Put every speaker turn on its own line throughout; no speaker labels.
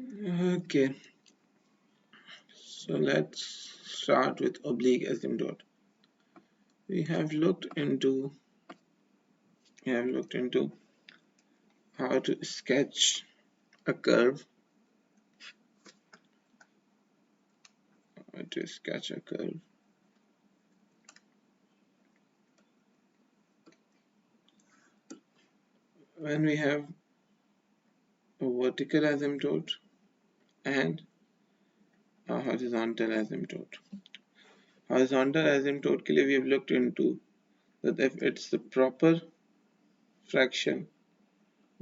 Okay, so let's start with oblique asymptote. We have looked into how to sketch a curve. How to sketch a curve. When we have a vertical asymptote and a horizontal asymptote. Horizontal asymptote के लिए we have looked into that if it's the proper fraction,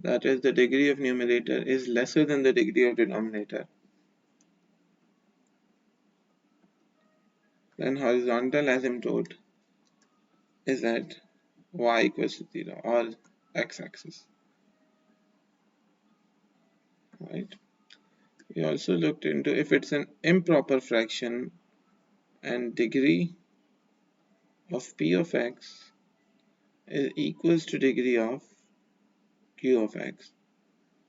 that is the degree of numerator is lesser than the degree of denominator, then horizontal asymptote is at y equals to 0 or x-axis, right? We also looked into if it's an improper fraction and degree of p of x is equals to degree of q of x.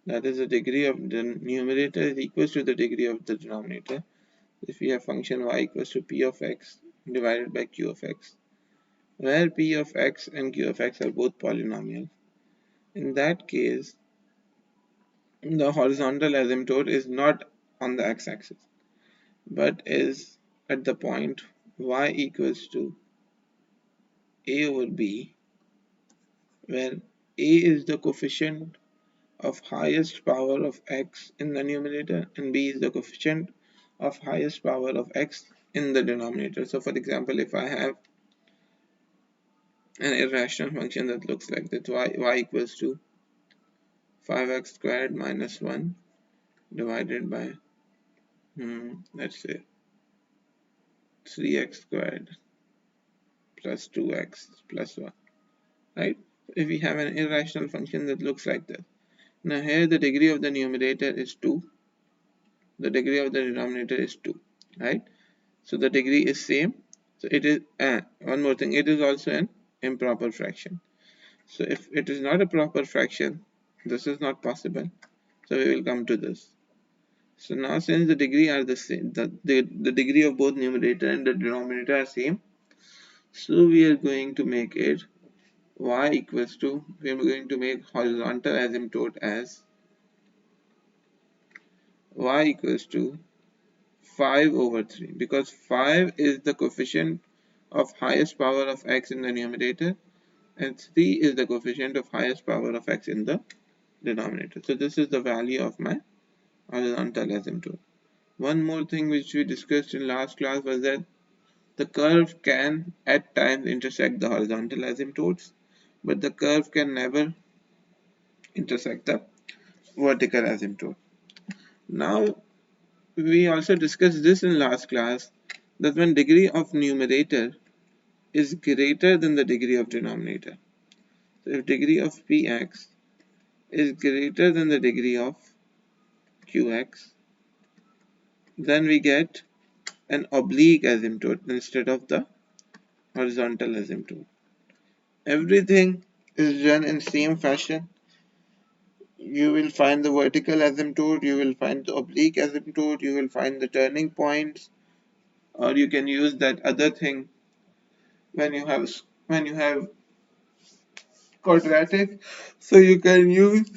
That is, the degree of the numerator is equals to the degree of the denominator. If we have function y equals to p of x divided by q of x, where p of x and q of x are both polynomial, in that case, the horizontal asymptote is not on the x-axis, but is at the point y equals to a over b, where a is the coefficient of highest power of x in the numerator and b is the coefficient of highest power of x in the denominator. So for example, if I have an irrational function that looks like that, y equals to 5x squared minus 1 divided by let's say 3x squared plus 2x plus 1, right? If we have an irrational function that looks like that, now here the degree of the numerator is 2, the degree of the denominator is 2, right? So the degree is same. So it is one more thing, it is also an improper fraction. So if it is not a proper fraction, this is not possible. So we will come to this. So now since the degree are the same, the degree of both numerator and the denominator are same, so we are going to make it y equals to, we are going to make horizontal asymptote as y equals to 5 over 3, because 5 is the coefficient of highest power of x in the numerator and 3 is the coefficient of highest power of x in the denominator. So this is the value of my horizontal asymptote. One more thing which we discussed in last class was that the curve can at times intersect the horizontal asymptotes, but the curve can never intersect the vertical asymptote. Now we also discussed this in last class, that when degree of numerator is greater than the degree of denominator. So if degree of px is greater than the degree of qx, then we get an oblique asymptote instead of the horizontal asymptote. Everything is done in same fashion. You will find the vertical asymptote, you will find the oblique asymptote, you will find the turning points, or you can use that other thing when you have quadratic. So you can use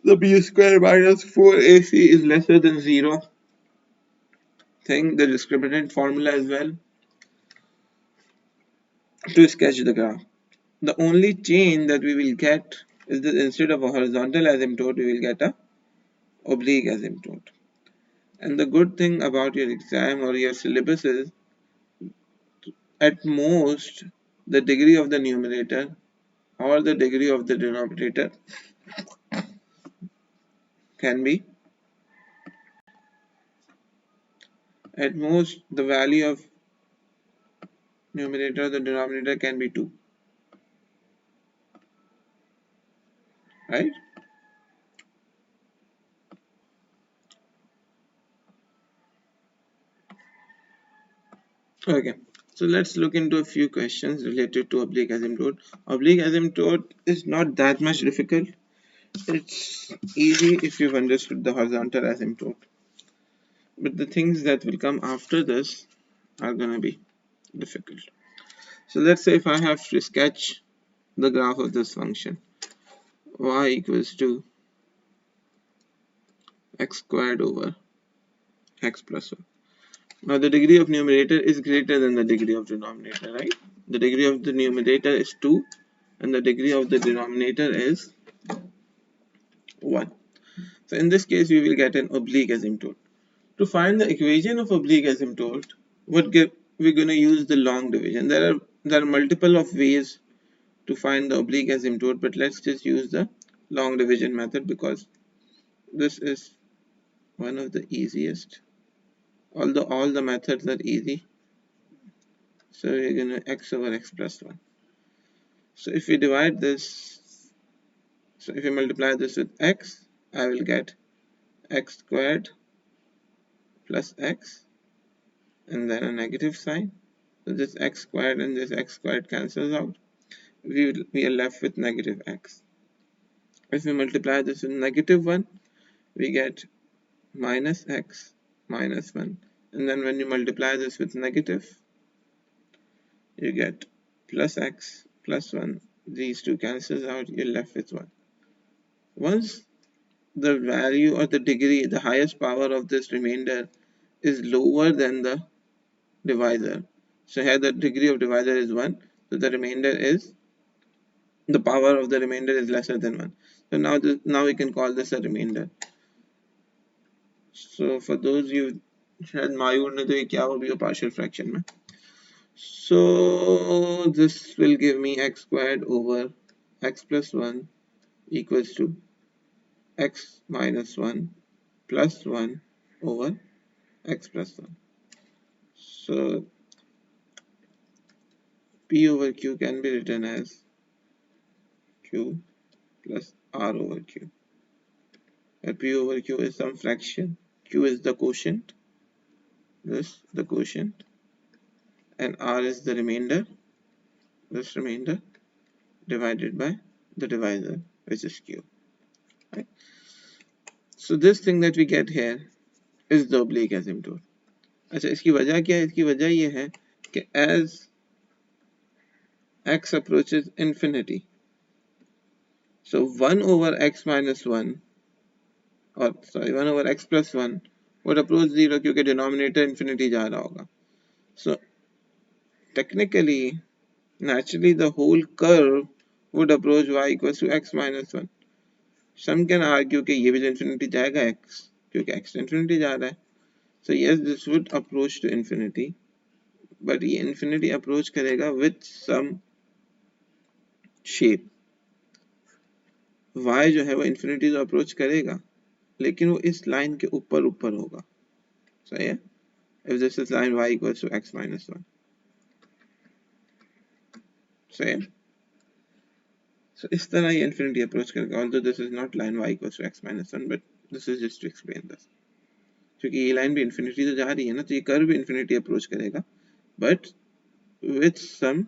the b square minus 4ac is lesser than 0 thing, the discriminant formula as well, to sketch the graph. The only change that we will get is that instead of a horizontal asymptote, we will get a oblique asymptote. And the good thing about your exam or your syllabus is, at most, the degree of the numerator or the degree of the denominator can be, at most, the value of numerator or the denominator can be 2, right? Okay, so let's look into a few questions related to oblique asymptote. Oblique asymptote is not that much difficult. It's easy if you've understood the horizontal asymptote. but the things that will come after this are gonna be difficult. So let's say if I have to sketch the graph of this function, y equals to x squared over x plus 1. Now the degree of numerator is greater than the degree of denominator, right? The degree of the numerator is 2 and the degree of the denominator is 1. So in this case we will get an oblique asymptote. To find the equation of oblique asymptote, we're going to use the long division. There are multiple of ways to find the oblique asymptote, but let's just use the long division method because this is one of the easiest. Although all the methods are easy, so we're going to x over x plus 1. So if we divide this, so if we multiply this with x, I will get x squared plus x and then a negative sign. So this x squared and this x squared cancels out. We are left with negative x. If we multiply this with negative 1, we get minus x minus 1. And then when you multiply this with negative, you get plus x plus 1. These two cancels out, you're left with 1. Once the value or the degree, the highest power of this remainder is lower than the divisor. So here the degree of divisor is 1, so the remainder is, the power of the remainder is lesser than 1. So now we can call this a remainder. So for those you शायद मायूर ने तो ये क्या हो भी partial fraction में. So this will give me x squared over x plus 1 equals to x minus 1 plus 1 over x plus 1. So p over q can be written as q plus r over q. Where p over q is some fraction, q is the quotient, this the quotient, and r is the remainder, this remainder divided by the divisor, which is q. Right? So this thing that we get here is the oblique asymptote. अच्छा इसकी वजह क्या है? इसकी वजह ये है कि as x approaches infinity, so 1 over x minus 1 or sorry 1 over x plus 1 would approach 0 क्योंकि denominator infinity जा रहा होगा. So technically, naturally the whole curve would approach y equals to x minus 1. Some can argue कि ये भी infinity जाएगा x क्योंकि x infinity जा रहा है. So yes, this would approach to infinity, but ये infinity approach करेगा with some shape. y जो है वो infinity तो approach करेगा, लेकिन वो इस line के ऊपर ऊपर होगा. सही है? If this is line y equals to x minus 1. सही है? So इस तरह ये infinity approach करेगा. Although this is not line y equals to x minus 1, but this is just to explain this. क्योंकि ये line भी infinity तो जा रही है ना, तो ये curve भी infinity approach करेगा, but with some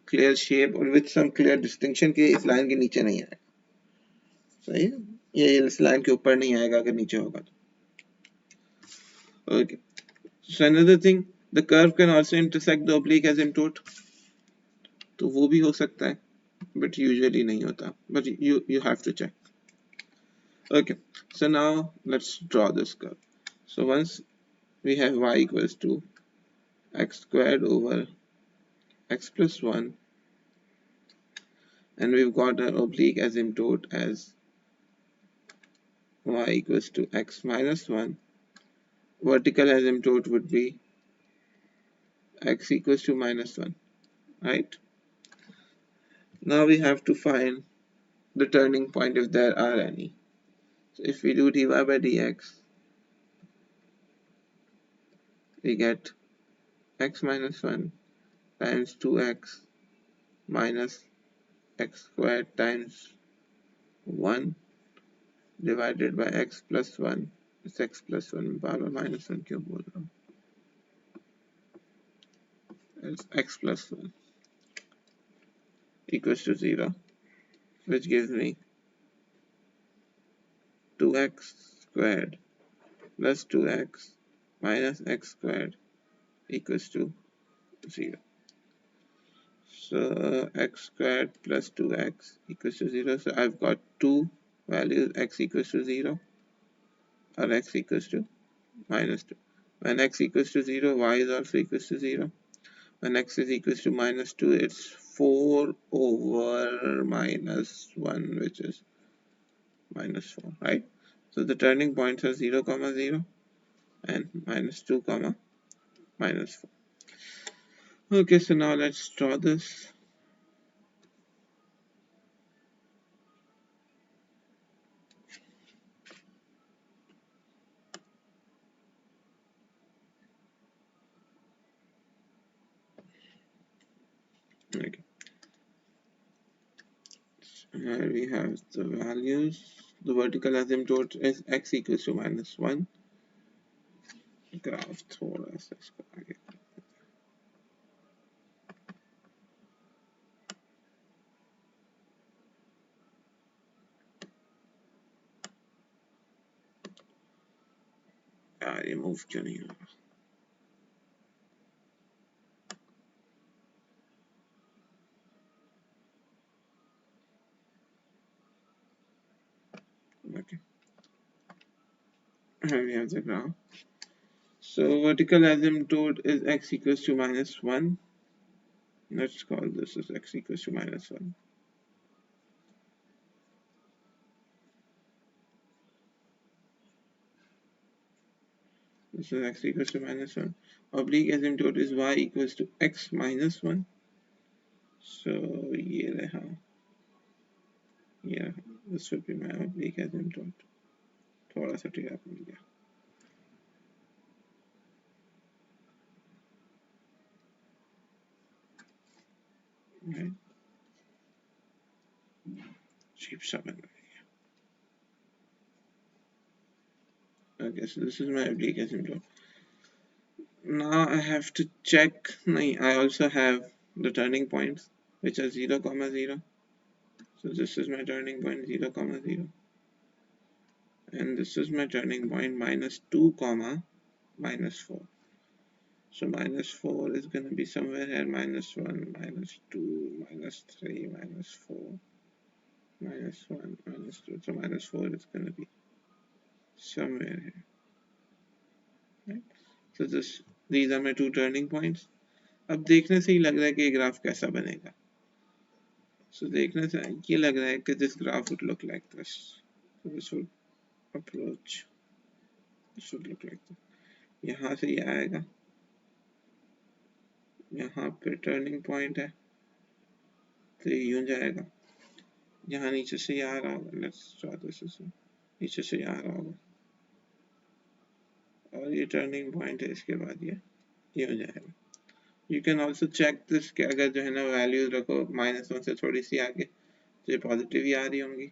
clear shape और with some clear distinction के इस line के नीचे नहीं आएगा. सही है? ये इस line के ऊपर नहीं आएगा अगर नीचे होगा तो. Okay. So another thing, the curve can also intersect the oblique asymptote. तो वो भी हो सकता है, but usually नहीं होता. But you have to check. Okay. So now let's draw this curve. So once we have y equals to x squared over x plus 1, and we've got an oblique asymptote as y equals to x minus 1. Vertical asymptote would be x equals to minus 1, right? Now we have to find the turning point if there are any. So if we do dy by dx, we get x minus 1 times 2x minus x squared times 1 divided by x plus 1. It's x plus 1 power minus 1 क्यों बोल रहा हूँ? It's x plus 1 equals to 0, which gives me 2x squared plus 2x minus x squared equals to 0. So x squared plus 2x equals to 0. So I've got two values, x equals to 0 or x equals to minus 2. When x equals to 0, y is also equals to 0. When x is equals to minus 2, it's 4 over minus 1, which is minus 4, right? So the turning points are 0, comma 0 and minus 2, comma minus 4. Okay, so now let's draw this. Okay. Here we have the values. The vertical asymptote is x equals to minus 1. Graph थोड़ा सा इसको आगे यार ये move क्यों नहीं हो रहा okay here we have the graph. So vertical asymptote is x equals to minus 1. Let's call this as x equals to minus 1. This is x equals to minus 1. Oblique asymptote is y equals to x minus 1. So ये रहा, yeah, this would be my oblique asymptote. थोड़ा सा टिक मिल गया. Right. Cheap 7. Okay, so this is my oblique asymptote. Now I have to check. I also have the turning points, which are 0, comma 0. So this is my turning point 0, comma 0. And this is my turning point minus 2, comma minus 4. So minus 4 is going to be somewhere here, minus 1, minus 2, minus 3, minus 4, minus 1, minus 2. So minus 4 is going to be somewhere here. Right? So these are my two turning points. अब देखने से ही लग रहा है कि ये graph कैसा बनेगा. So देखने से ये लग रहा है कि this graph would look like this. So this would approach. This would look like this. यहाँ से ये आएगा. यहाँ पे turning point है. तो ये यूं जाएगा. यहाँ नीचे से ये आ रहा होगा. Let's draw this as well. नीचे से ये आ रहा होगा. और ये turning point है, इसके बाद ये यूं जाएगा. You can also check this कि अगर जो है ना values रखो -1 से थोड़ी सी आगे तो ये positive ही आ रही होंगी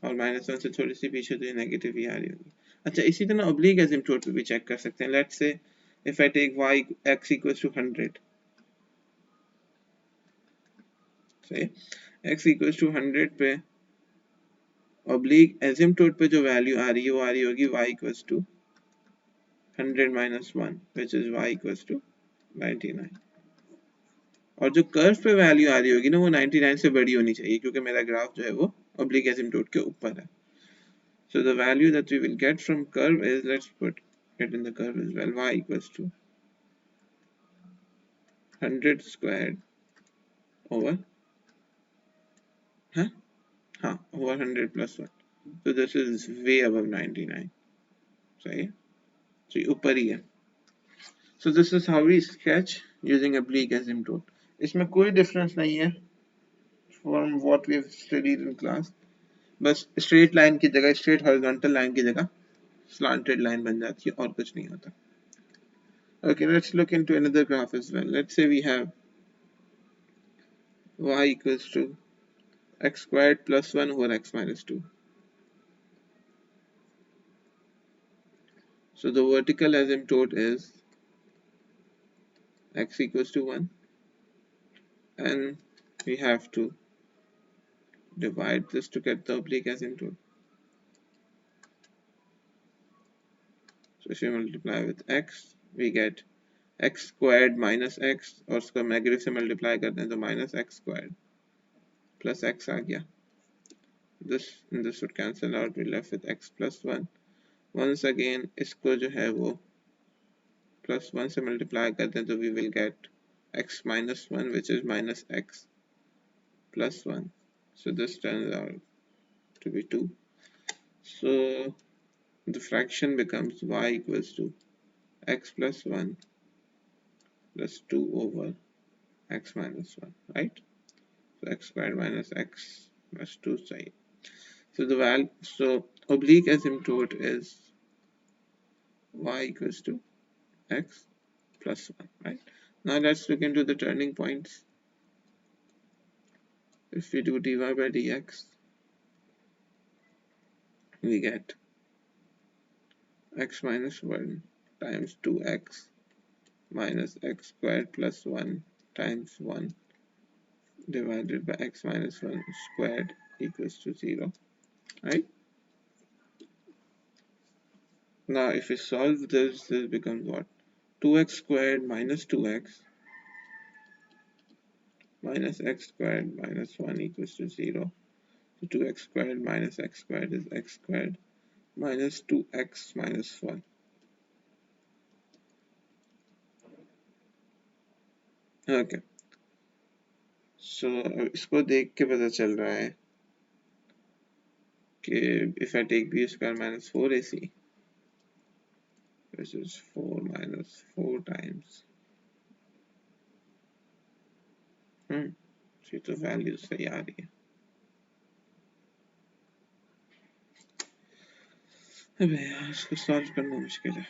और -1 से थोड़ी सी पीछे तो ये negative ही आ रही होंगी. अच्छा, इसी तरह oblique asymptote पे भी check कर सकते हैं. Let's say if I take x equals to 100, say x equals to 100 पे oblique asymptote पे जो value आ रही है वो आ रही होगी y equals to 100 minus 1, which is y equals to 99. और जो कर्व पे वैल्यू आ रही होगी ना वो 99 से बड़ी होनी चाहिए क्योंकि मेरा ग्राफ जो है वो oblique asymptote के ऊपर है. So the value that we will get from curve is, let's put it in the curve as well, y equals to 100 squared over over 100 plus 1. So this is way above 99. सही. So ऊपर ही है. So this is how we sketch using oblique asymptote. इसमें कोई difference नहीं है from what we have studied in class. बस straight line की जगह straight horizontal line की जगह slanted line बन जाती है और कुछ नहीं होता. Okay, let's look into another graph as well. Let's say we have y equals to x squared plus 1 over x minus 2. So the vertical asymptote is x equals to 1 and we have to divide this to get the oblique asymptote. if we multiply with x, we get x squared minus x, और उसको negative से multiply करते हैं तो minus x squared plus x आ गया. This would cancel out, we left with x plus 1. Once again इसको जो है वो plus 1 से मल्टीप्लाई करते हैं तो we will get x minus 1, which is minus x plus 1. So this turns out to be 2. So the fraction becomes y equals to x plus 1 plus 2 over x minus 1, right? So x squared minus x plus 2 चाहिए. So oblique asymptote is y equals to x plus 1, right? Now let's look into the turning points. If we do dy by dx, we get x minus 1 times 2x minus x squared plus 1 times 1 divided by x minus 1 squared equals to 0, right? Now if we solve this, this becomes what? 2x squared minus 2x minus x squared minus 1 equals to 0. So 2x squared minus x squared is x squared minus 2x minus 1. Okay. So इसको देख के पता चल रहा है कि if I take b square minus 4ac, which is 4 minus 4 times ये तो वैल्यू सही आ रही है. अबे यार इसको सॉल्व करना मुश्किल है.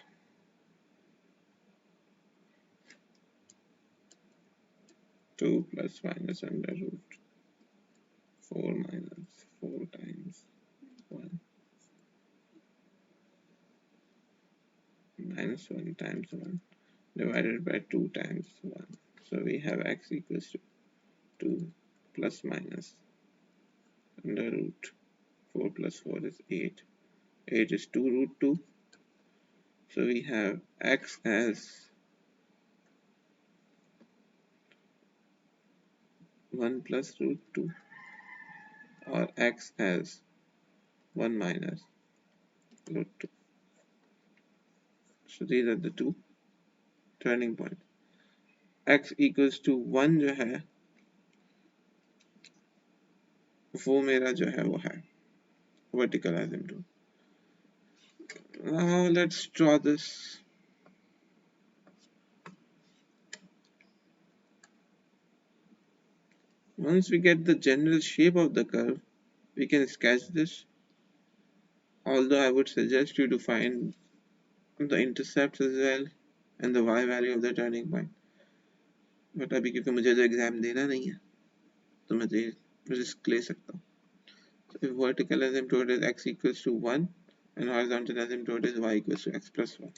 2 plus minus under root 4 minus 4 times 1 minus 1 times 1 divided by 2 times 1. So we have x equals to 2 plus minus under root 4 plus 4 is 8. 8 is 2 root 2. So we have x as 1 plus root 2 or x as 1 minus root 2. So these are the two turning points. X equals to 1 जो है वो मेरा जो है वो है vertical asymptote. Now let's draw this. Once we get the general shape of the curve, we can sketch this. Although I would suggest you to find the intercepts as well and the y value of the turning point. But अभी क्योंकि मुझे तो exam देना नहीं है तो मैं risk ले सकता हूँ. So if vertical asymptote is x equals to 1 and horizontal asymptote is y equals to x plus 1.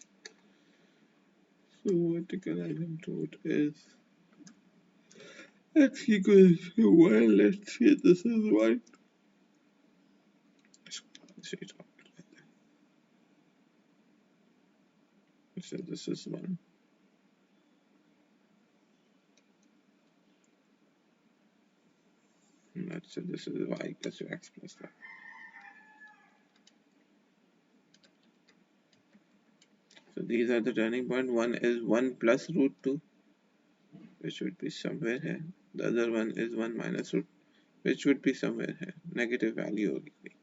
So vertical asymptote is x equals to 1. Let's see, this is 1. So this is 1. Let's say this is y equals to x plus 1. So these are the turning point. One is 1 plus root 2, which would be somewhere here. The other one is 1 minus root, which would be somewhere here. Negative value होगी.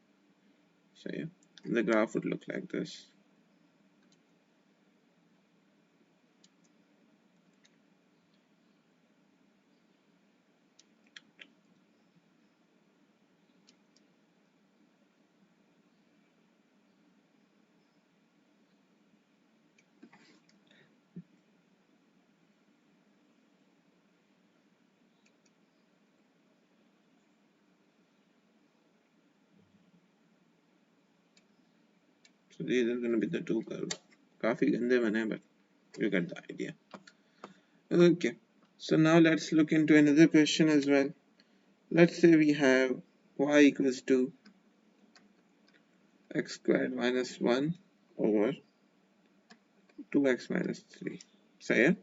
So yeah, the graph would look like this. So these are going to be the two curves. काफी गंदे बने, but you get the idea. Okay, so now let's look into another question as well. Let's say we have y equals to x squared minus 1 over 2x minus 3. सही है?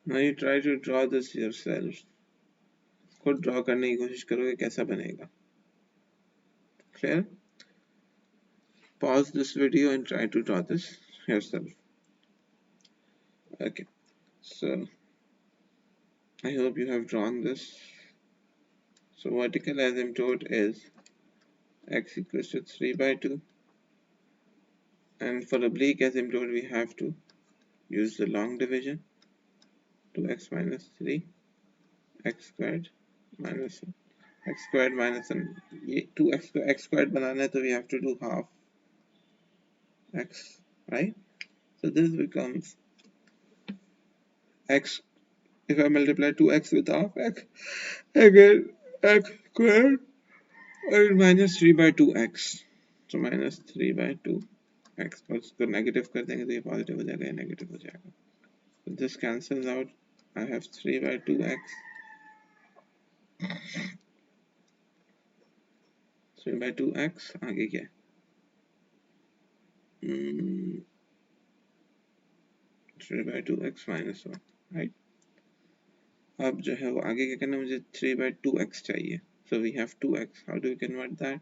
Now you try to draw this yourself. खुद draw करने की कोशिश करोगे कैसा बनेगा. Clear? Pause this video and try to draw this yourself. Okay, so I hope you have drawn this. So vertical asymptote is x equals to 3 by 2, and for oblique asymptote we have to use the long division. 2x minus 3 x squared minus 1 x squared minus 1. ये 2x को x squared बनाना है तो we have to do half x, right? So this becomes x. If I multiply 2x with half x, again x squared और minus 3 by 2x. So minus 3 by 2x, और इसको negative कर देंगे तो ये positive हो जाएगा, ये नेगेटिव हो जाएगा. So this cancels out. I have 3 by 2x. 3 by 2x. आगे क्या है? 3 by 2x minus 1, right? अब जो है वो आगे क्या करना है, मुझे 3 by 2x चाहिए. So we have 2x. How do we convert that?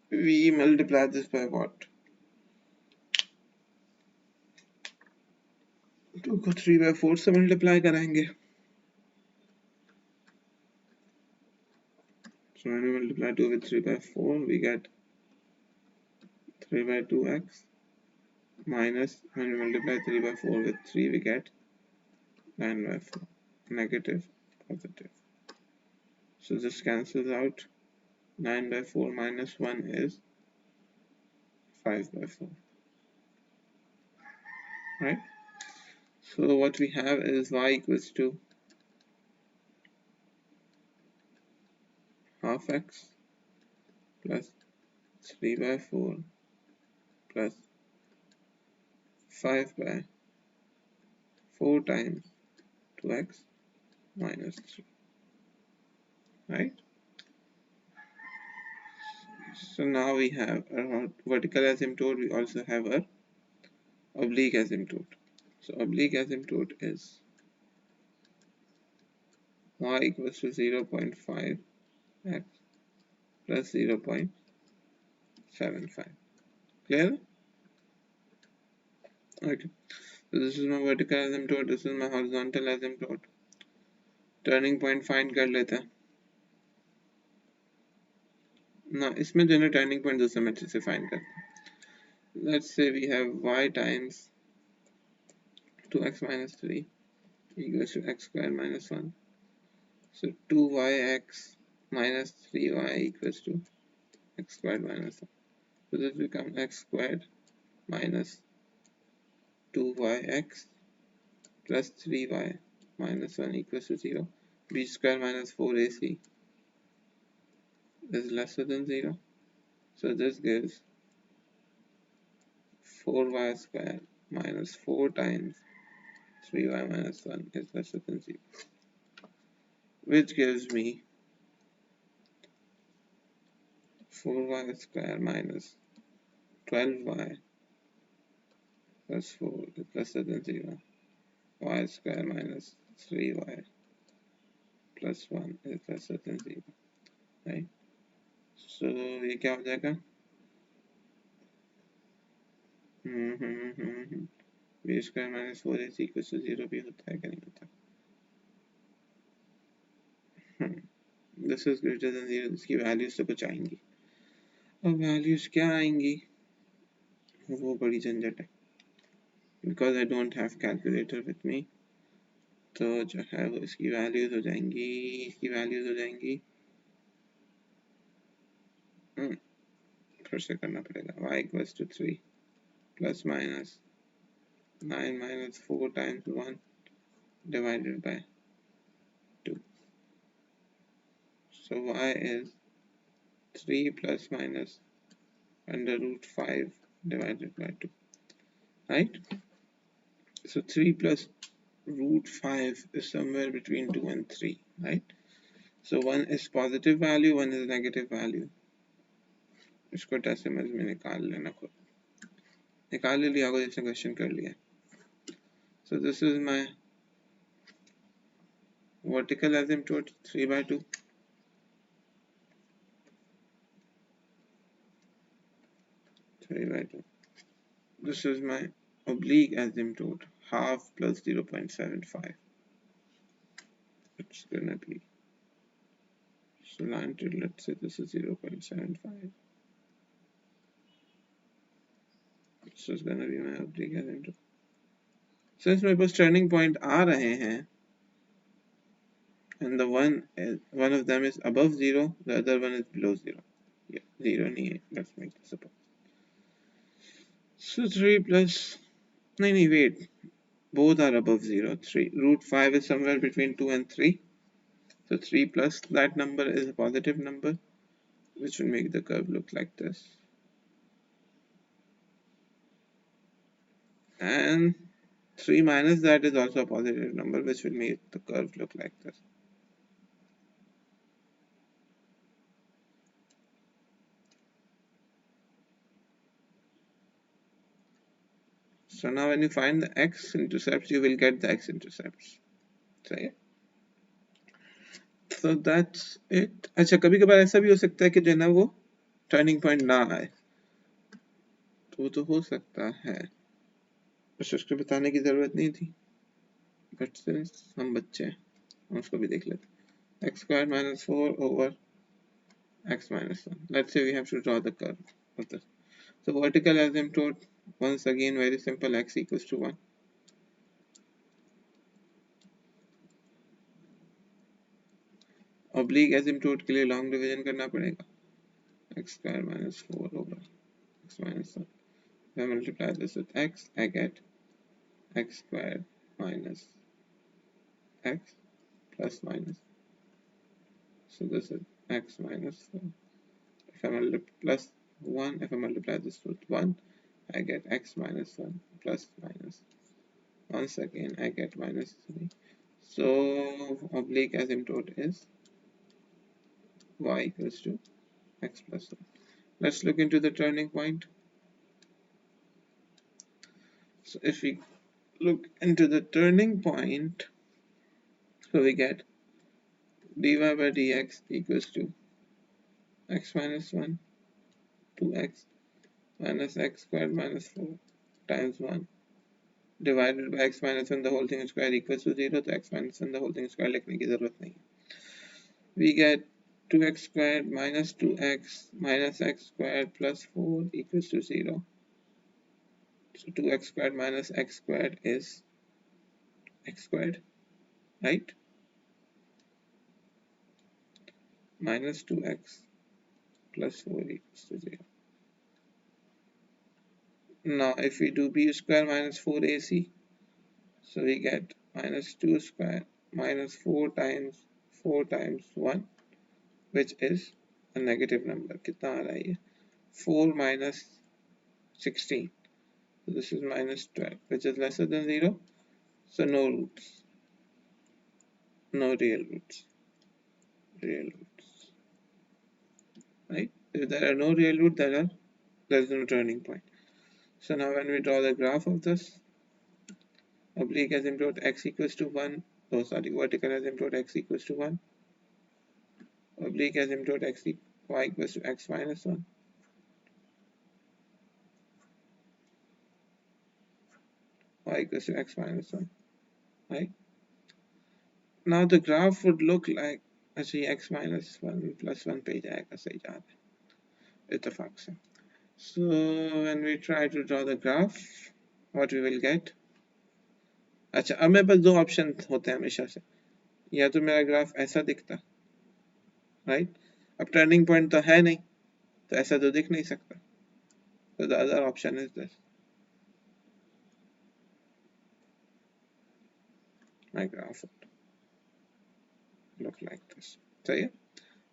We multiply this by what? 2 को 3 by 4 से multiply कराएंगे. So when we multiply 2 with 3 by 4, we get 3 by 2x minus, when we multiply 3 by 4 with 3, we get 9 by 4, negative, positive. So this cancels out. 9 by 4 minus 1 is 5 by 4, right? So what we have is y equals to half x plus 3 by 4 plus 5 by 4 times 2x minus 3, right? So now we have a vertical asymptote, we also have a oblique asymptote. So oblique asymptote is y equals to 0.5 x plus 0.75. Clear? Okay. So this is my vertical asymptote, this is my horizontal asymptote. Turning point find कर लेते हैं ना, इसमें जो है turning point दूसरे matrix से find करते हैं. Let's say we have y times 2x minus 3 equals to x squared minus 1. So 2yx minus 3y equals to x squared minus 1. So this becomes x squared minus 2yx plus 3y minus 1 equals to 0. B square minus 4ac is lesser than 0. So this gives 4y square minus 4 times 3y minus 1 is lesser than 0. Which gives me 4y square minus 12y plus 4 is lesser than 0. Y square minus 3y plus 1 is lesser than 0. Right? So ये क्या हो जाएगा? B square minus 4ac equals to 0 भी होता है क्या नहीं होता? This is greater than 0. इसकी वैल्यूज तो कुछ आएंगी. अब वैल्यूज क्या आएंगी वो बड़ी झंझट है. Because I don't have calculator with me, तो जो है वो इसकी वैल्यूज हो जाएंगी. फिर से करना पड़ेगा. Y equals to 3 plus minus 9 minus 4 times 1 divided by 2. So y is 3 plus minus under root 5 divided by 2, right? So 3 plus root 5 is somewhere between 2 and 3, right? So one is positive value, one is negative value. इसको decimals में निकाल लेना, खुद निकाल ही लिया होगा जिसने question कर लिया. So this is my vertical asymptote 3/2. This is my oblique asymptote, half plus 0.75. It's gonna be slanted. Let's say this is 0.75. This is gonna be my oblique asymptote. Since मेरे पास turning point आ रहे हैं, and the one of them is above 0, the other one is below 0. Yeah, 0 नहीं है. Let's make this a point. So 3 plus, no, wait, both are above 0. 3 root 5 is somewhere between 2 and 3. So 3 plus that number is a positive number, which will make the curve look like this. And 3 minus that is also a positive number, which will make the curve look like this. So now when you find the x-intercepts, you will get the x-intercepts. सही है? So that's it. अच्छा, कभी कभार ऐसा भी हो सकता है कि जो है ना वो टर्निंग पॉइंट ना आए, तो हो सकता है, बस उसको बताने की जरूरत नहीं थी, बट सिंस हम बच्चे हैं हम उसको भी देख लेते हैं. x squared minus 4 over x minus 1. Let's say we have to draw the curve of this. So vertical asymptote, once again very simple, x equals to 1. Oblique asymptote के लिए long division करना पड़ेगा. x squared minus 4 over x minus 1. If I multiply this with x, I get x squared minus x plus minus. So this is x minus 4. If I multiply plus 1, if I multiply this with 1, I get x minus 1 plus minus. Once again, I get minus 3. So oblique asymptote is y equals to x plus 1. Let's look into the turning point. So if we look into the turning point, so we get dy by dx equals to x minus 1, 2x minus x squared minus 4 times 1 divided by x minus 1 the whole thing square equals to 0. तो x minus 1 the whole thing square लिखने की जरूरत नहीं. We get 2x squared minus 2x minus x squared plus 4 equals to 0. So 2x squared minus x squared is x squared, right? Minus 2x plus 4 equals to 0. Now if we do b square minus 4ac, so we get minus 2 square minus 4 times 1, which is a negative number. कितना आ रहा है ये? 4 minus 16. So this is minus 12, which is lesser than 0. So no roots, no real roots, right? If there are no real roots, there is no turning point. So now when we draw the graph of this, oblique asymptote x equals to 1, oh sorry, vertical asymptote x equals to 1, oblique asymptote y equals to x minus 1, y equals to x minus 1, right? Now the graph would look like, actually x minus 1 plus 1 पे जाएगा, सही जा रहा है इत्तेफाक से. So when we try to draw the graph, what we will get? अच्छा, अब मेरे पास दो ऑप्शन होते हैं हमेशा से, या तो मेरा ग्राफ ऐसा दिखता, राइट? अब टर्निंग पॉइंट तो है नहीं, तो ऐसा तो दिख नहीं सकता. So the other option is this. My graph would look like this. सही है?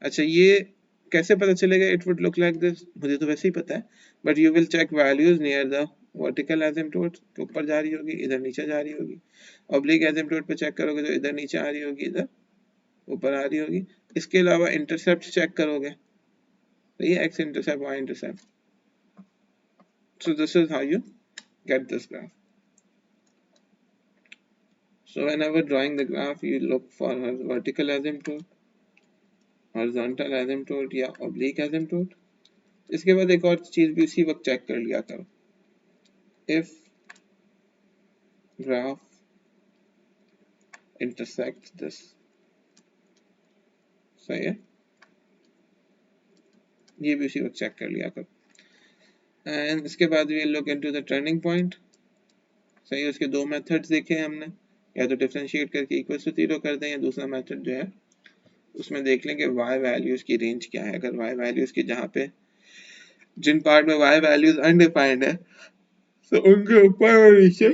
अच्छा, ये कैसे पता चलेगा it would look like this? मुझे तो वैसे ही पता है, but you will check values near the vertical asymptote, तो ऊपर जा रही होगी, इधर नीचे जा रही होगी. oblique asymptote पे चेक करोगे तो इधर नीचे आ रही होगी, इधर ऊपर आ रही होगी. इसके अलावा इंटरसेप्ट चेक करोगे तो ये x intercept, y intercept. So this is how you get this graph. So whenever drawing the graph, you look for a vertical asymptote, horizontal asymptote या oblique asymptote. इसके बाद एक और चीज भी उसी वक्त चेक कर लिया करो. If graph intersects this, सही है, ये भी उसी वक्त चेक कर लिया करो. एंड इसके बाद we look into the turning point. सही है, उसके दो मेथड्स देखे हैं हमने, या तो डिफरेंशिएट करके इक्वल टू 0 कर दें, या दूसरा मेथड जो है उसमें देख लें कि y वैल्यूज की रेंज क्या है. अगर y वैल्यूज की जहाँ पे जिन पार्ट में y वैल्यूज अनडिफाइंड है तो उनके ऊपर और नीचे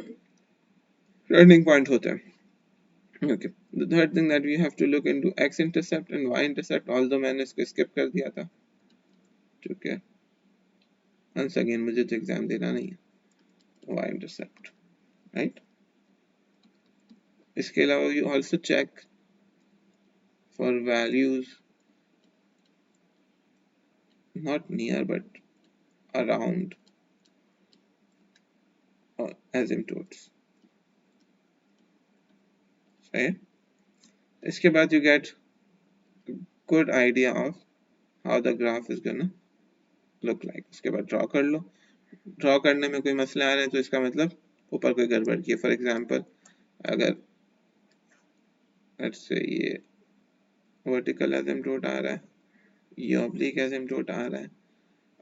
टर्निंग पॉइंट होता है. Okay. The third thing that we have to look into x-intercept and y-intercept, although मैंने इसको skip कर दिया था, ठीक है. Once again मुझे तो एग्जाम देना नहीं है. y-intercept, right? इसके अलावा you also check for values not near but around asymptotes. सही है. इसके बाद you get good idea of how the graph is gonna look like. उसके बाद ड्रॉ कर लो. ड्रॉ करने में कोई मसले आ रहे हैं तो इसका मतलब ऊपर कोई गड़बड़ की है. फॉर एग्जांपल अगर लेट्स से ये वर्टिकल एसिम्प्टोट आ रहा है, ये ऑब्लिक एसिम्प्टोट आ रहा है,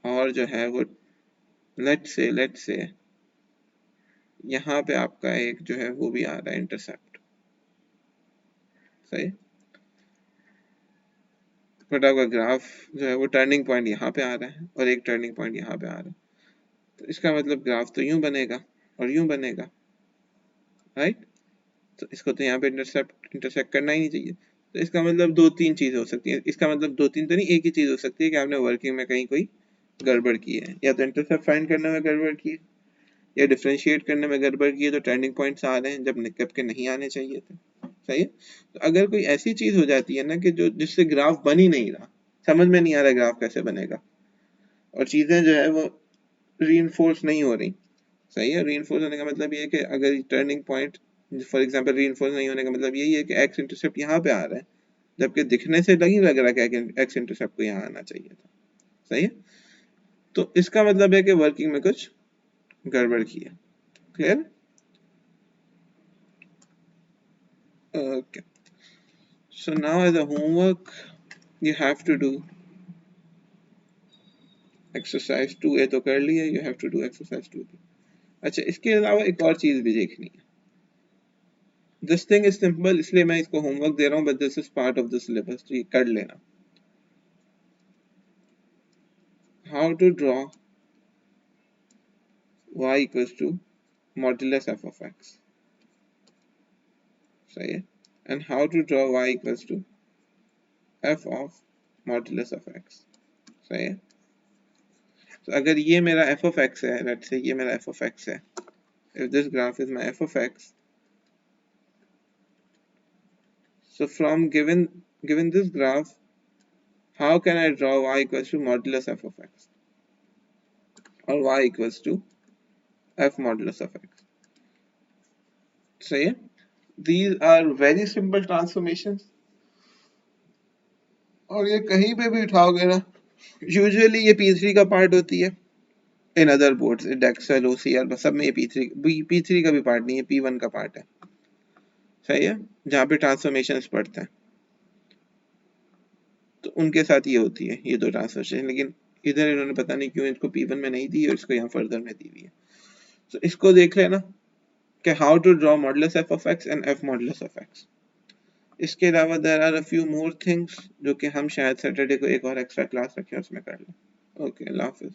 और जो है वो लेट्स से यहाँ पे आपका एक जो है वो भी आ रहा है इंटरसेप्ट. सही. बट आपका ग्राफ जो है वो टर्निंग पॉइंट यहाँ पे आ रहा है और एक टर्निंग पॉइंट यहाँ पे आ रहा है, तो इसका मतलब ग्राफ तो यूं बनेगा और यूं बनेगा, राइट. तो इसको तो यहाँ पे इंटरसेक्ट करना ही नहीं चाहिए. तो इसका मतलब दो तीन चीजें हो सकती है. इसका मतलब दो तीन तो नहीं, एक ही चीज हो सकती है कि आपने वर्किंग में कहीं कोई गड़बड़ की है, या तो इंटरसेप्ट फाइंड करने में गड़बड़ की है, या डिफरेंशिएट करने में गड़बड़ की है. तो टर्निंग पॉइंट्स आ रहे हैं जब के नहीं आने चाहिए थे. सही है. तो अगर कोई ऐसी चीज हो जाती है ना कि जो जिससे ग्राफ बन ही नहीं रहा, समझ में नहीं आ रहा ग्राफ कैसे बनेगा, और चीजें जो है वो रीइंफोर्स नहीं हो रही. सही है. रीइंफोर्स होने का मतलब ये है कि अगर turning point for example reinforce नहीं होने का मतलब यही है कि एक्स इंटरसेप्ट यहाँ पे आ रहा है, जबकि दिखने से नहीं लग रहा कि एक्स इंटरसेप्ट को यहाँ आना चाहिए था. सही है. तो इसका मतलब है कि वर्किंग में कुछ गड़बड़ की है. Clear. Okay. So now as a homework, you have to do exercise 2A तो कर लिया, you have to do exercise 2B. अच्छा, इसके अलावा एक और चीज भी देखनी है. This thing is simple, इसलिए मैं इसको होमवर्क दे रहा हूँ, but this is part of the syllabus, तो ये कर लेना. How to draw y equals to modulus f of x. सही है. And how to draw y equals to f of modulus of x. सही है. तो अगर ये मेरा f of x है, let's say ये मेरा f of x है, if this graph is my f of x, so from given this graph, how can I draw y equals to modulus f of x, or y equals to f modulus of x. सही है. These are very simple transformations, और ये कहीं पे भी उठाओगे ना, usually ये P3 का पार्ट होती है. इन अदर बोर्ड्स डेक्सल OCR सब में ये P3 का भी पार्ट नहीं है, P1 का पार्ट है. सही है. जहाँ पे ट्रांसफॉर्मेशंस पढ़ते हैं तो उनके साथ ये होती है, ये दो ट्रांसफॉर्मेशन. लेकिन इधर इन्होंने पता नहीं क्यों इसको P1 में नहीं दी और इसको यहाँ फर्दर में दी हुई है. तो इसको देख लेना कि how to draw modulus f of x and f modulus of x. इसके अलावा there are a few more things जो कि हम शायद सैटरडे को एक और एक्स्ट्रा क्लास रखें उसमें कर लें. ओके, अल्लाह हाफिज़.